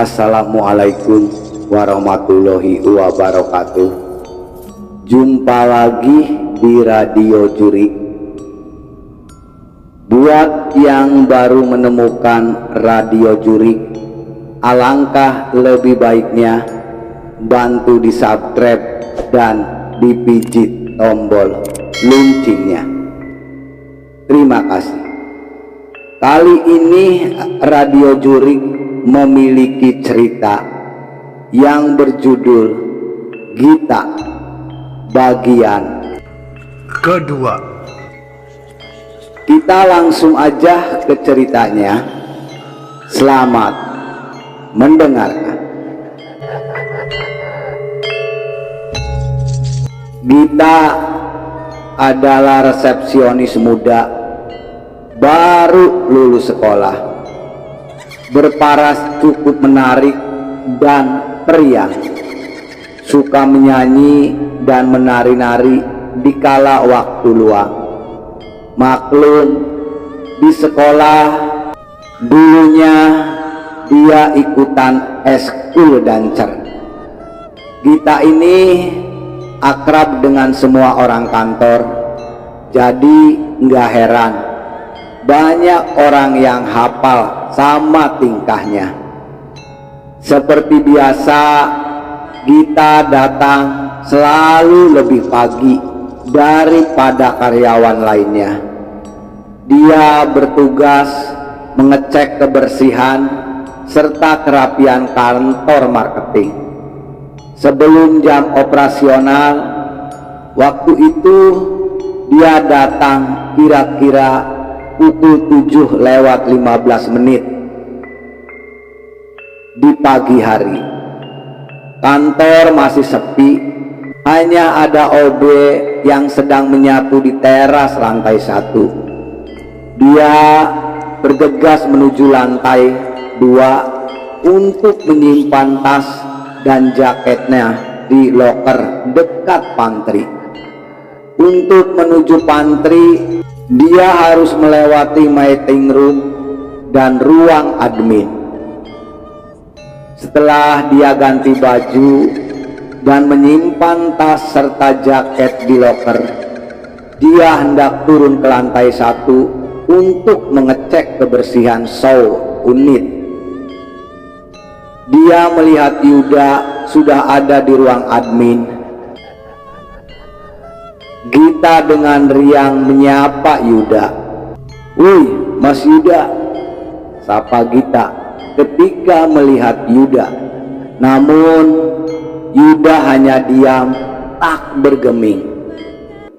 Assalamualaikum warahmatullahi wabarakatuh. Jumpa lagi di Radio Jurik. Buat yang baru menemukan Radio Jurik, alangkah lebih baiknya bantu di subscribe dan dipijit tombol loncengnya. Terima kasih. Kali ini Radio Jurik memiliki cerita yang berjudul Gita bagian kedua. Kita langsung aja ke ceritanya. Selamat mendengarkan. Gita adalah resepsionis muda baru lulus sekolah, berparas cukup menarik dan periang, suka menyanyi dan menari-nari di kala waktu luang. Maklum, di sekolah dulunya dia ikutan eskul dancer. Gita ini akrab dengan semua orang kantor, jadi nggak heran banyak orang yang hafal sama tingkahnya. Seperti biasa, Gita datang selalu lebih pagi daripada karyawan lainnya. Dia bertugas mengecek kebersihan serta kerapian kantor marketing. Sebelum jam operasional, waktu itu dia datang kira-kira pukul 7:15 di pagi hari. Kantor masih sepi, hanya ada OB yang sedang menyapu di teras lantai 1. Dia bergegas menuju lantai 2 untuk menyimpan tas dan jaketnya di loker dekat pantry. Untuk menuju pantry, dia harus melewati meeting room dan ruang admin. Setelah dia ganti baju dan menyimpan tas serta jaket di loker, dia hendak turun ke lantai 1 untuk mengecek kebersihan show unit. Dia melihat Yuda sudah ada di ruang admin. Gita dengan riang menyapa Yuda. "Woi, Mas Yuda," sapa Gita ketika melihat Yuda. Namun Yuda hanya diam, tak bergeming.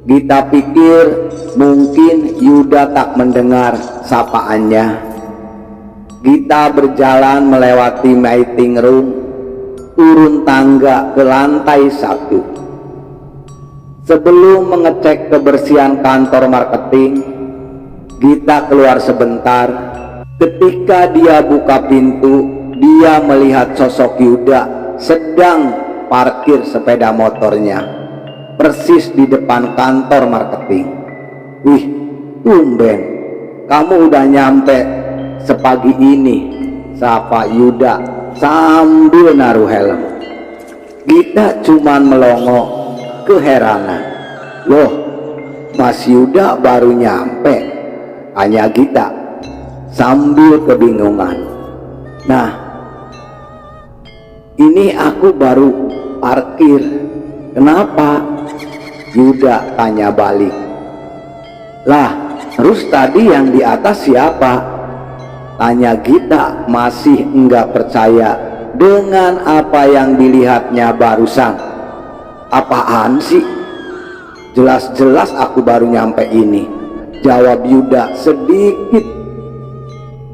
Gita pikir mungkin Yuda tak mendengar sapaannya. Gita berjalan melewati meeting room, turun tangga ke lantai 1. Sebelum mengecek kebersihan kantor marketing, Gita keluar sebentar. Ketika dia buka pintu, dia melihat sosok Yuda sedang parkir sepeda motornya persis di depan kantor marketing. "Wih, tumben kamu udah nyampe sepagi ini," sapa Yuda sambil naruh helm. Gita cuman melongo keheranan. "Loh, Mas Yuda baru nyampe?" tanya Gita sambil kebingungan. "Nah, ini aku baru parkir. Kenapa?" Yuda tanya balik. "Lah, terus tadi yang di atas siapa?" tanya Gita masih enggak percaya dengan apa yang dilihatnya barusan. "Apaan sih? Jelas-jelas aku baru nyampe ini," jawab Yuda sedikit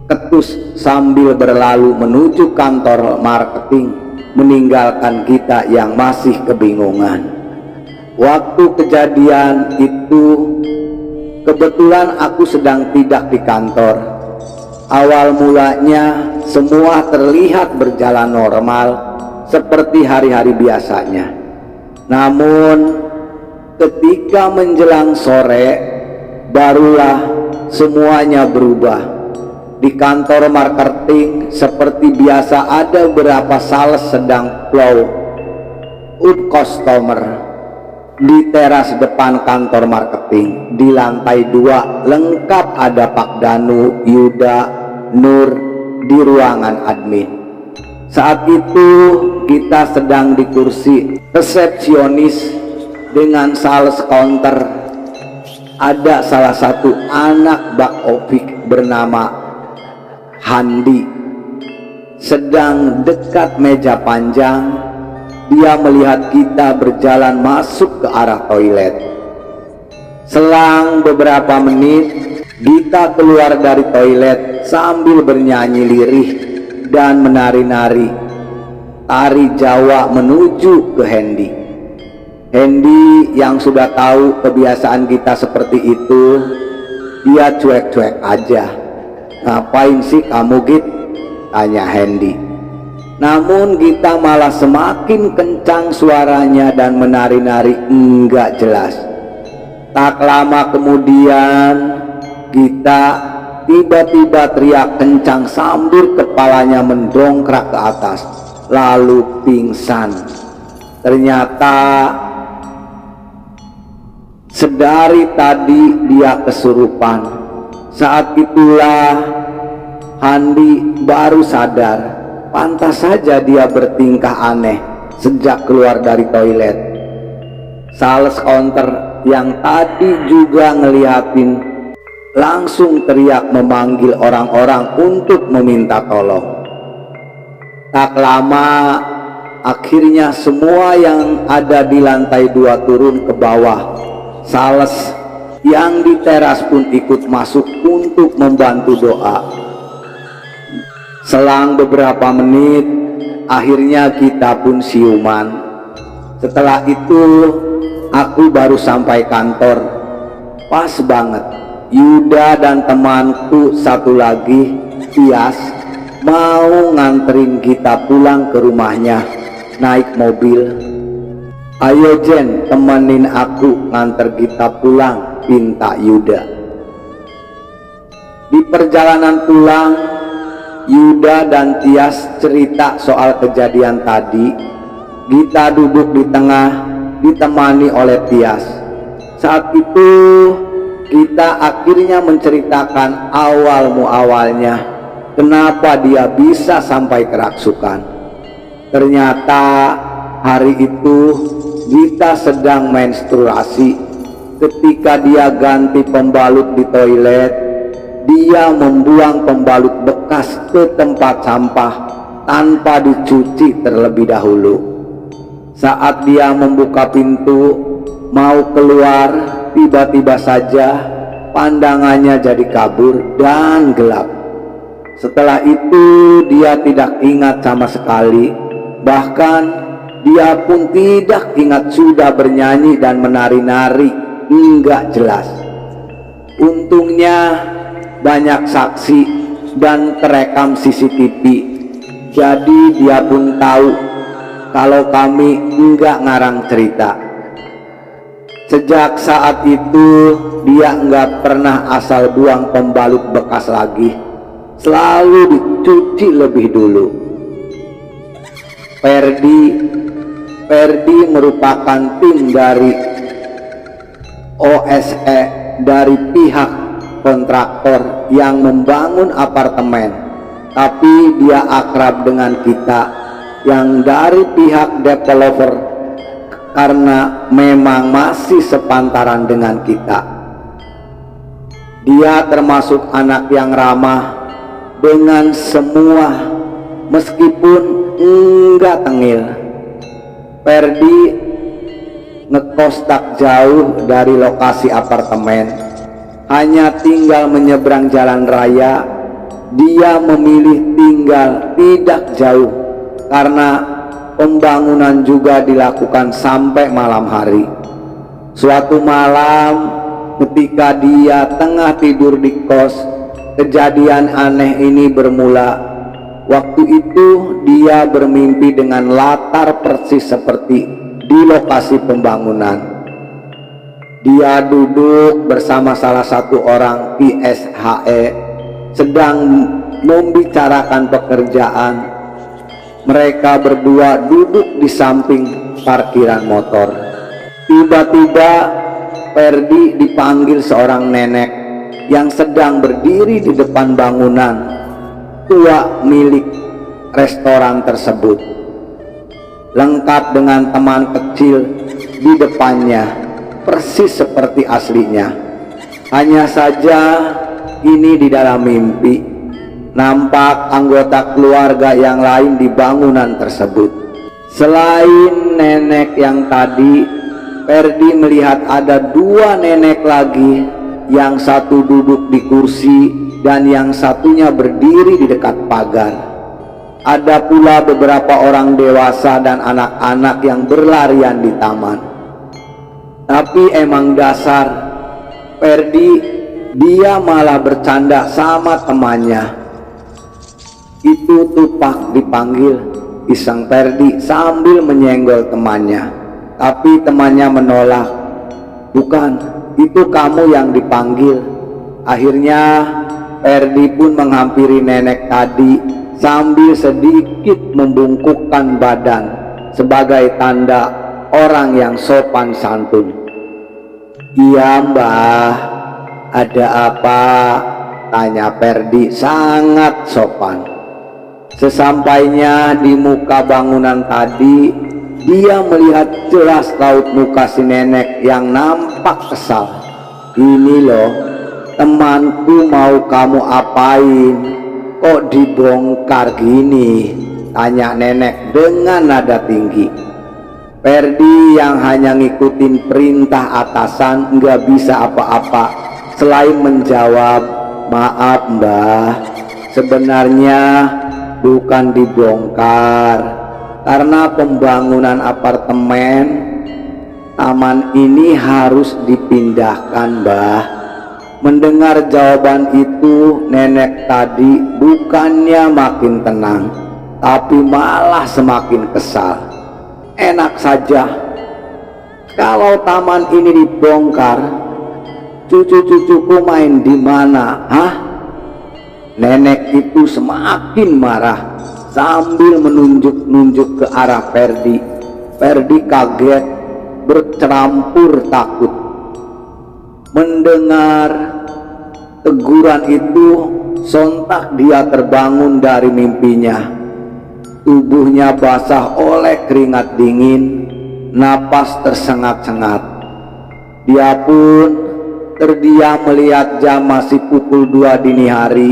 ketus sambil berlalu menuju kantor marketing, meninggalkan Gita yang masih kebingungan. Waktu kejadian itu kebetulan aku sedang tidak di kantor. Awal mulanya semua terlihat berjalan normal seperti hari-hari biasanya. Namun ketika menjelang sore barulah semuanya berubah. Di kantor marketing seperti biasa ada beberapa sales sedang flow up customer. Di teras depan kantor marketing di lantai 2 lengkap ada Pak Danu, Yuda, Nur di ruangan admin. Saat itu kita sedang di kursi resepsionis dengan sales counter. Ada salah satu anak Bak Opik bernama Handi sedang dekat meja panjang. Dia melihat kita berjalan masuk ke arah toilet. Selang beberapa menit kita keluar dari toilet sambil bernyanyi lirih dan menari-nari tari Jawa menuju ke Hendy. Hendy yang sudah tahu kebiasaan kita seperti itu, dia cuek-cuek aja. "Ngapain sih kamu Git?" tanya Hendy. Namun kita malah semakin kencang suaranya dan menari-nari enggak jelas. Tak lama kemudian kita tiba-tiba teriak kencang sambil kepalanya mendongkrak ke atas, lalu pingsan. Ternyata sedari tadi dia kesurupan. Saat itulah Handi baru sadar. Pantas saja dia bertingkah aneh sejak keluar dari toilet. Sales counter yang tadi juga ngeliatin langsung teriak memanggil orang-orang untuk meminta tolong. Tak lama akhirnya semua yang ada di lantai 2 turun ke bawah. Sales yang di teras pun ikut masuk untuk membantu doa. Selang beberapa menit akhirnya kita pun siuman. Setelah itu aku baru sampai kantor. Pas banget Yuda dan temanku satu lagi, Tias, mau nganterin kita pulang ke rumahnya naik mobil. "Ayo Jen, temenin aku nganter kita pulang," pinta Yuda. Di perjalanan pulang Yuda dan Tias cerita soal kejadian tadi. Kita duduk di tengah ditemani oleh Tias. Saat itu kita akhirnya menceritakan awal muawalnya kenapa dia bisa sampai kerasukan. Ternyata hari itu Gita sedang menstruasi. Ketika dia ganti pembalut di toilet, dia membuang pembalut bekas ke tempat sampah tanpa dicuci terlebih dahulu. Saat dia membuka pintu mau keluar, tiba-tiba saja pandangannya jadi kabur dan gelap. Setelah itu dia tidak ingat sama sekali, bahkan dia pun tidak ingat sudah bernyanyi dan menari-nari hingga jelas. Untungnya banyak saksi dan terekam CCTV, jadi dia pun tahu kalau kami enggak ngarang cerita. Sejak saat itu dia enggak pernah asal buang pembalut bekas lagi, selalu dicuci lebih dulu. Ferdi merupakan tim dari OSE dari pihak kontraktor yang membangun apartemen, tapi dia akrab dengan kita yang dari pihak developer karena memang masih sepantaran dengan kita. Dia termasuk anak yang ramah dengan semua meskipun enggak tengil. Ferdi ngekos tak jauh dari lokasi apartemen, hanya tinggal menyeberang jalan raya. Dia memilih tinggal tidak jauh karena pembangunan juga dilakukan sampai malam hari. Suatu malam ketika dia tengah tidur di kos, kejadian aneh ini bermula. Waktu itu dia bermimpi dengan latar persis seperti di lokasi pembangunan. Dia duduk bersama salah satu orang PSHE sedang membicarakan pekerjaan. Mereka berdua duduk di samping parkiran motor. Tiba-tiba Ferdi dipanggil seorang nenek yang sedang berdiri di depan bangunan tua milik restoran tersebut, lengkap dengan teman kecil di depannya, persis seperti aslinya. Hanya saja ini di dalam mimpi, nampak anggota keluarga yang lain di bangunan tersebut. Selain nenek yang tadi, Ferdi melihat ada dua nenek lagi, yang satu duduk di kursi dan yang satunya berdiri di dekat pagar. Ada pula beberapa orang dewasa dan anak-anak yang berlarian di taman. Tapi emang dasar Ferdi, dia malah bercanda sama temannya. Itu Tupak dipanggil, iseng Ferdi sambil menyenggol temannya. Tapi temannya menolak. Bukan, itu kamu yang dipanggil. Akhirnya Ferdi pun menghampiri nenek tadi sambil sedikit membungkukkan badan sebagai tanda orang yang sopan santun. Iya mbah, ada apa? Tanya Ferdi sangat sopan. Sesampainya di muka bangunan tadi, dia melihat jelas raut muka si nenek yang nampak kesal. Ini loh, temanku mau kamu apain? Kok dibongkar gini? Tanya nenek dengan nada tinggi. Ferdi yang hanya ngikutin perintah atasan nggak bisa apa-apa selain menjawab, maaf mbah, sebenarnya bukan dibongkar, karena pembangunan apartemen taman ini harus dipindahkan mbah. Mendengar jawaban itu, nenek tadi bukannya makin tenang, tapi malah semakin kesal. Enak saja, kalau taman ini dibongkar, cucu-cucuku main di mana? Hah? Nenek itu semakin marah sambil menunjuk-nunjuk ke arah Ferdi. Ferdi kaget, bercampur takut. Mendengar teguran itu, sontak dia terbangun dari mimpinya. Tubuhnya basah oleh keringat dingin, napas tersengat-sengat. Dia pun terdiam melihat jam masih pukul 2 dini hari.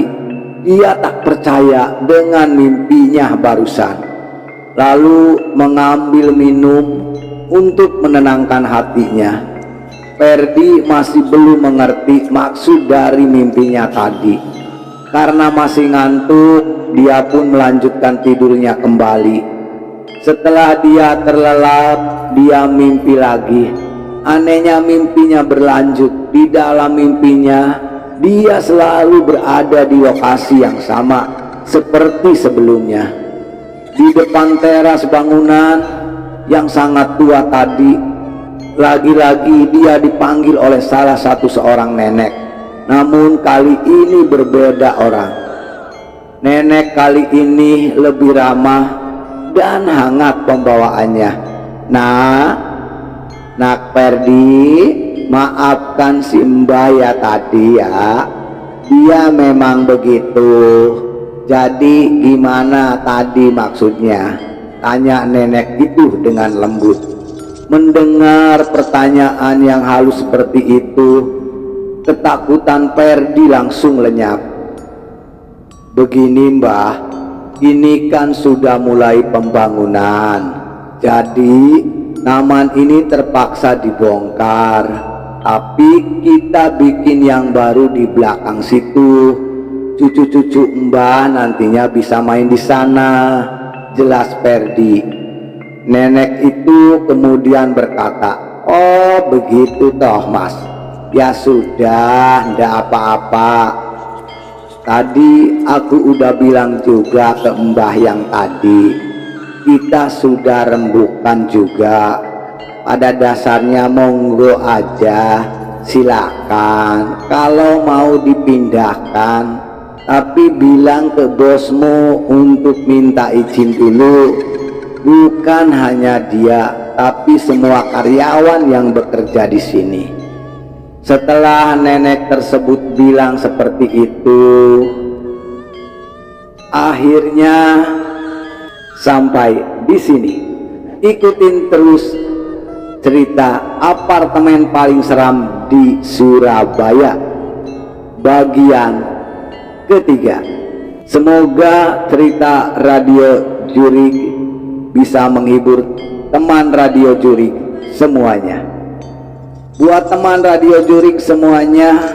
Dia tak percaya dengan mimpinya barusan, lalu mengambil minum untuk menenangkan hatinya. Ferdi masih belum mengerti maksud dari mimpinya tadi. Karena masih ngantuk, dia pun melanjutkan tidurnya kembali. Setelah dia terlelap, dia mimpi lagi. Anehnya mimpinya berlanjut. Di dalam mimpinya, dia selalu berada di lokasi yang sama seperti sebelumnya. Di depan teras bangunan yang sangat tua tadi, lagi-lagi dia dipanggil oleh salah satu seorang nenek. Namun kali ini berbeda orang. Nenek kali ini lebih ramah dan hangat pembawaannya. Nak Ferdi, maafkan si Mbak ya tadi ya. Dia memang begitu. Jadi gimana tadi maksudnya? Tanya nenek itu dengan lembut. Mendengar pertanyaan yang halus seperti itu, ketakutan Ferdi langsung lenyap. Begini mbah, ini kan sudah mulai pembangunan, jadi taman ini terpaksa dibongkar. Tapi kita bikin yang baru di belakang situ. Cucu-cucu mbah nantinya bisa main di sana, jelas Ferdi. Nenek itu kemudian berkata, oh begitu toh mas. Ya sudah, ndak apa-apa. Tadi aku udah bilang juga ke mbah yang tadi, kita sudah rembukan juga. Pada dasarnya monggo aja, silakan. Kalau mau dipindahkan, tapi bilang ke bosmu untuk minta izin dulu. Bukan hanya dia, tapi semua karyawan yang bekerja di sini. Setelah nenek tersebut bilang seperti itu, akhirnya sampai di sini. Ikutin terus cerita apartemen paling seram di Surabaya bagian ketiga. Semoga cerita Radio Jurig bisa menghibur teman Radio Jurig semuanya. Buat teman Radio Jurig semuanya,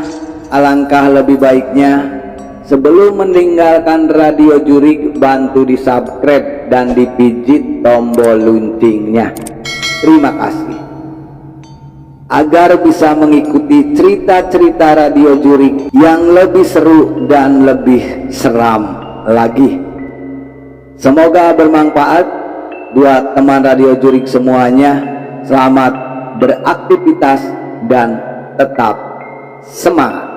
alangkah lebih baiknya sebelum meninggalkan Radio Jurig, bantu di subscribe dan dipijit tombol loncengnya. Terima kasih. Agar bisa mengikuti cerita-cerita Radio Jurig yang lebih seru dan lebih seram lagi. Semoga bermanfaat buat teman Radio Jurig semuanya. Selamat beraktivitas dan tetap semangat.